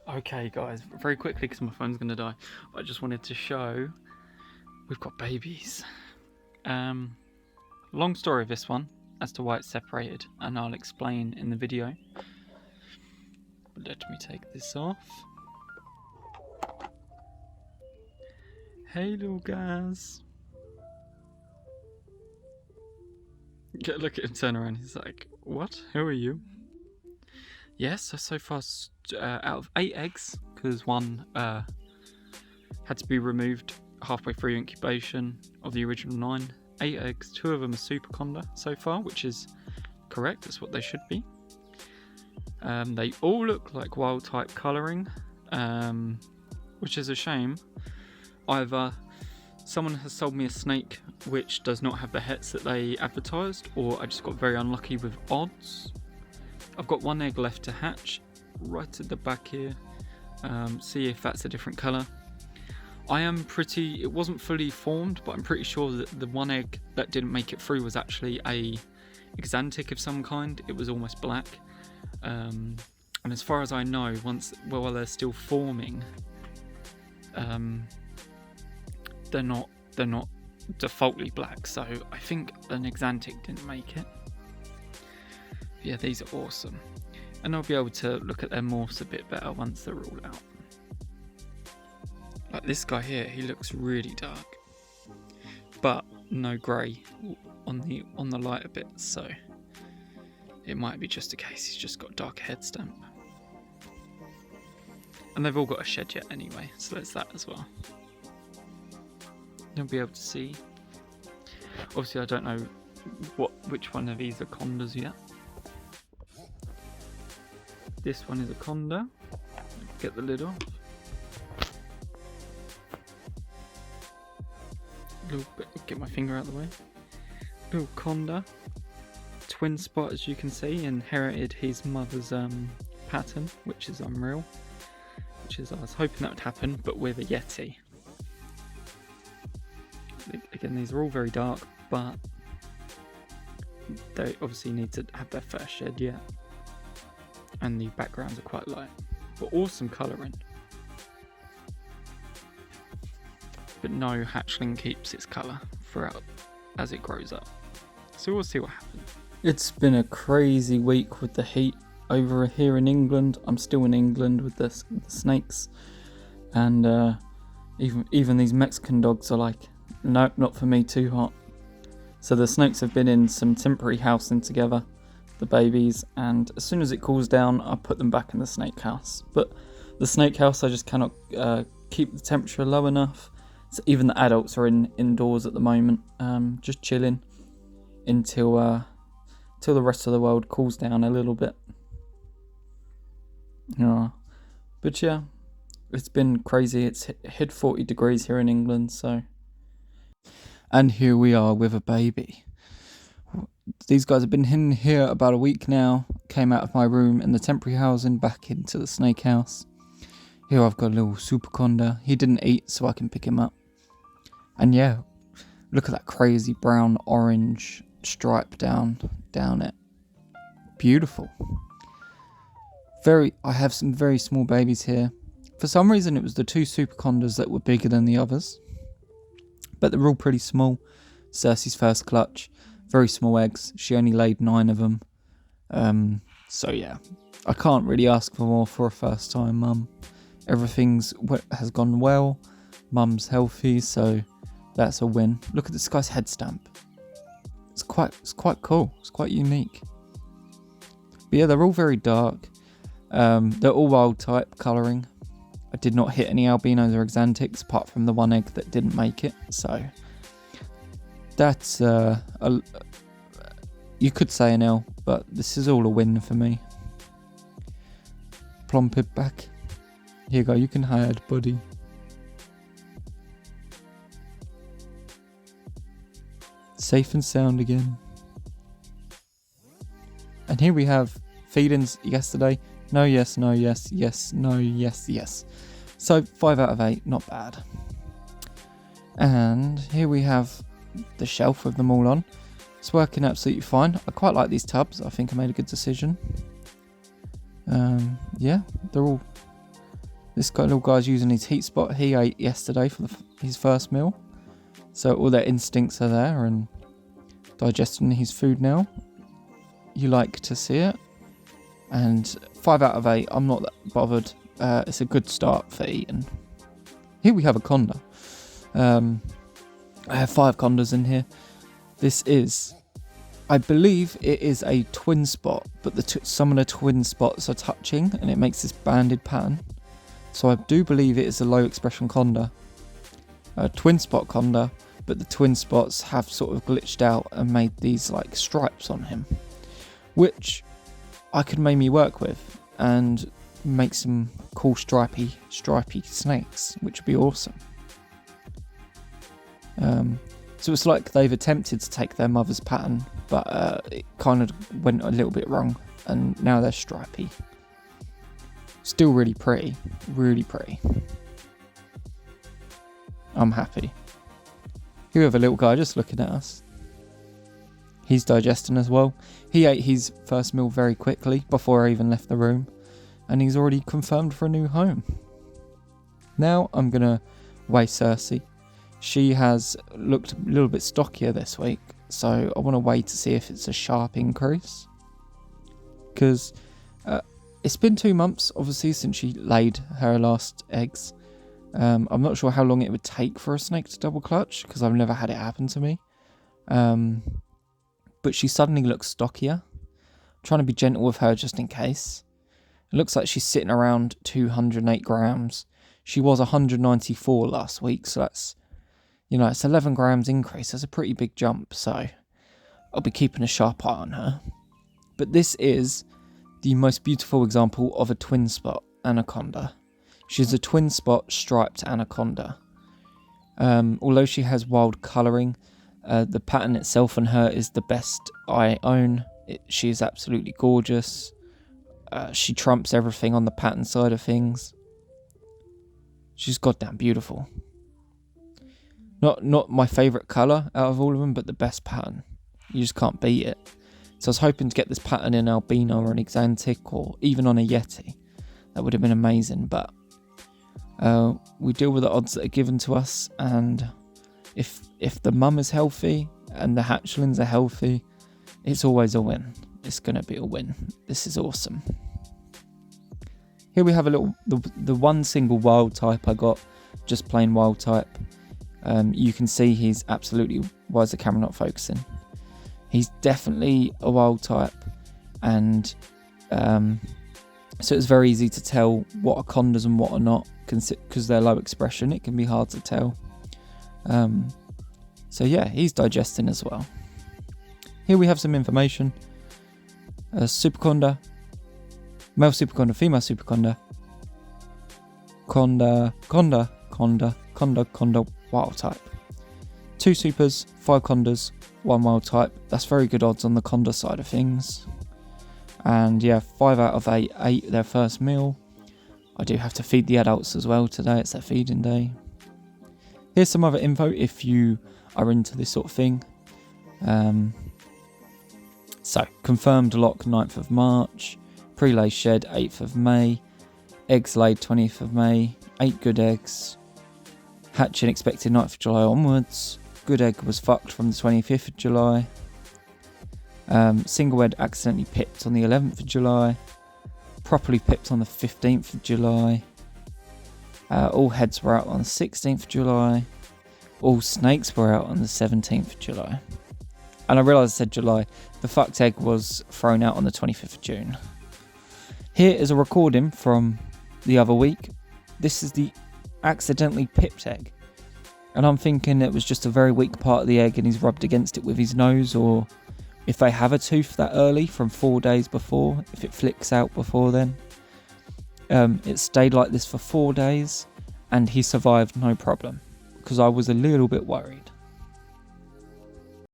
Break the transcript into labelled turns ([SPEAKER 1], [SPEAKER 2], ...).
[SPEAKER 1] Okay guys, very quickly because my phone's gonna die. I just wanted to show we've got babies. Long story of this one as to why it's separated, and I'll explain in the video. But let me take this off. Hey little guys. Look at him turn around, he's like, what? Who are you? Yes, so far out of 8 eggs, because one had to be removed halfway through incubation of the original 9. 8 eggs, 2 of them are super conda so far, which is correct, that's what they should be. They all look like wild type colouring, which is a shame. Either someone has sold me a snake which does not have the hets that they advertised, or I just got very unlucky with odds. I've got 1 egg left to hatch right at the back here. See if that's a different colour. It wasn't fully formed, but I'm pretty sure that the 1 egg that didn't make it through was actually a exantic of some kind. It was almost black. And as far as I know, while they're still forming, they're not defaultly black, so I think an exantic didn't make it. Yeah, these are awesome, and I'll be able to look at their morphs a bit better once they're all out. Like this guy here, he looks really dark, but no grey on the lighter bits, so it might be just a case he's just got a dark head stamp. And they've all got a shed yet anyway, so there's that as well. You'll be able to see. Obviously I don't know which one of these are condas yet. This one is a conda. Get the lid off. Get my finger out of the way. Little conda. Twin spot, as you can see, inherited his mother's pattern, which is unreal. I was hoping that would happen, but with a Yeti. Again, these are all very dark, but they obviously need to have their first shed yet. And the backgrounds are quite light, but awesome colouring. But no hatchling keeps its colour throughout as it grows up. So we'll see what happens. It's been a crazy week with the heat over here in England. I'm still in England with the snakes, and even these Mexican dogs are like, nope, not for me, too hot. So the snakes have been in some temporary housing together, the babies, and as soon as it cools down I put them back in the snake house. But the snake house, I just cannot keep the temperature low enough, so even the adults are indoors at the moment, just chilling until the rest of the world cools down a little bit. But yeah, it's been crazy. It's hit 40 degrees here in England, so. And here we are with a baby. These guys have been in here about a week now. Came out of my room in the temporary housing back into the snake house. Here I've got a little super conda. He didn't eat, so I can pick him up. And yeah, look at that crazy brown orange stripe down it. Beautiful. I have some very small babies here. For some reason it was the 2 super condas that were bigger than the others, but they're all pretty small. Cersei's first clutch, very small eggs. She only laid 9 of them. So yeah, I can't really ask for more for a first time mum. Everything has gone well. Mum's healthy, so that's a win. Look at this guy's head stamp. It's quite cool. It's quite unique. But yeah, they're all very dark. They're all wild type colouring. I did not hit any albinos or exantics apart from the 1 egg that didn't make it, so that's you could say an L, but this is all a win for me. Plump it back. Here you go, you can hide, buddy. Safe and sound again. And here we have feed-ins yesterday. No, yes, no, yes, yes, no, yes, yes. So 5 out of 8, not bad. And here we have the shelf with them all on. It's working absolutely fine. I quite like these tubs. I think I made a good decision. Yeah, they're all This little guy's using his heat spot. He ate yesterday for his first meal. So all their instincts are there and digesting his food now. You like to see it. And 5 out of 8, I'm not that bothered. It's a good start for eating. Here we have a conda. I have 5 condas in here. This is, I believe it is a twin spot, but some of the twin spots are touching and it makes this banded pattern. So I do believe it is a low expression conda. A twin spot conda, but the twin spots have sort of glitched out and made these like stripes on him, which I could maybe work with and make some cool stripy snakes, which would be awesome. So it's like they've attempted to take their mother's pattern, but it kind of went a little bit wrong, and now they're stripy. Still really pretty, really pretty. I'm happy. Here we have a little guy just looking at us. He's digesting as well. He ate his first meal very quickly before I even left the room, and he's already confirmed for a new home. Now I'm going to weigh Cersei. She has looked a little bit stockier this week, so I want to weigh to see if it's a sharp increase. Because it's been 2 months, obviously, since she laid her last eggs. I'm not sure how long it would take for a snake to double clutch, because I've never had it happen to me. But she suddenly looks stockier. I'm trying to be gentle with her just in case. It looks like she's sitting around 208 grams. She was 194 last week, so that's, it's 11 grams increase. That's a pretty big jump, so I'll be keeping a sharp eye on her. But this is the most beautiful example of a twin spot anaconda. She's a twin spot striped anaconda. Although she has wild colouring, the pattern itself on her is the best I own. She is absolutely gorgeous. She trumps everything on the pattern side of things. She's goddamn beautiful. Not my favourite colour out of all of them, but the best pattern. You just can't beat it. So I was hoping to get this pattern in albino or an exantic or even on a yeti. That would have been amazing, but we deal with the odds that are given to us, and if the mum is healthy and the hatchlings are healthy, it's always a win. It's going to be a win. This is awesome. Here we have the one single wild type I got, just plain wild type. You can see he's absolutely, why is the camera not focusing? He's definitely a wild type, and so it's very easy to tell what are condas and what are not, because they're low expression. It can be hard to tell. So yeah, he's digesting as well. Here we have some information. Superconda, male superconda, female superconda, conda, wild type. 2 supers, 5 condas, 1 wild type. That's very good odds on the conda side of things. And yeah, 5 out of 8 ate their first meal. I do have to feed the adults as well today. It's their feeding day. Here's some other info if you are into this sort of thing. So, confirmed lock 9th of March. Pre-lay shed 8th of May. Eggs laid 20th of May. 8 good eggs. Hatching expected 9th of July onwards. Good egg was fucked from the 25th of July. Single head accidentally pipped on the 11th of July. Properly pipped on the 15th of July. All heads were out on the 16th of July. All snakes were out on the 17th of July. And I realised I said July. The fucked egg was thrown out on the 25th of June. Here is a recording from the other week. This is the accidentally pipped egg. And I'm thinking it was just a very weak part of the egg and he's rubbed against it with his nose, or if they have a tooth that early from 4 days before, if it flicks out before then. It stayed like this for 4 days and he survived no problem, because I was a little bit worried.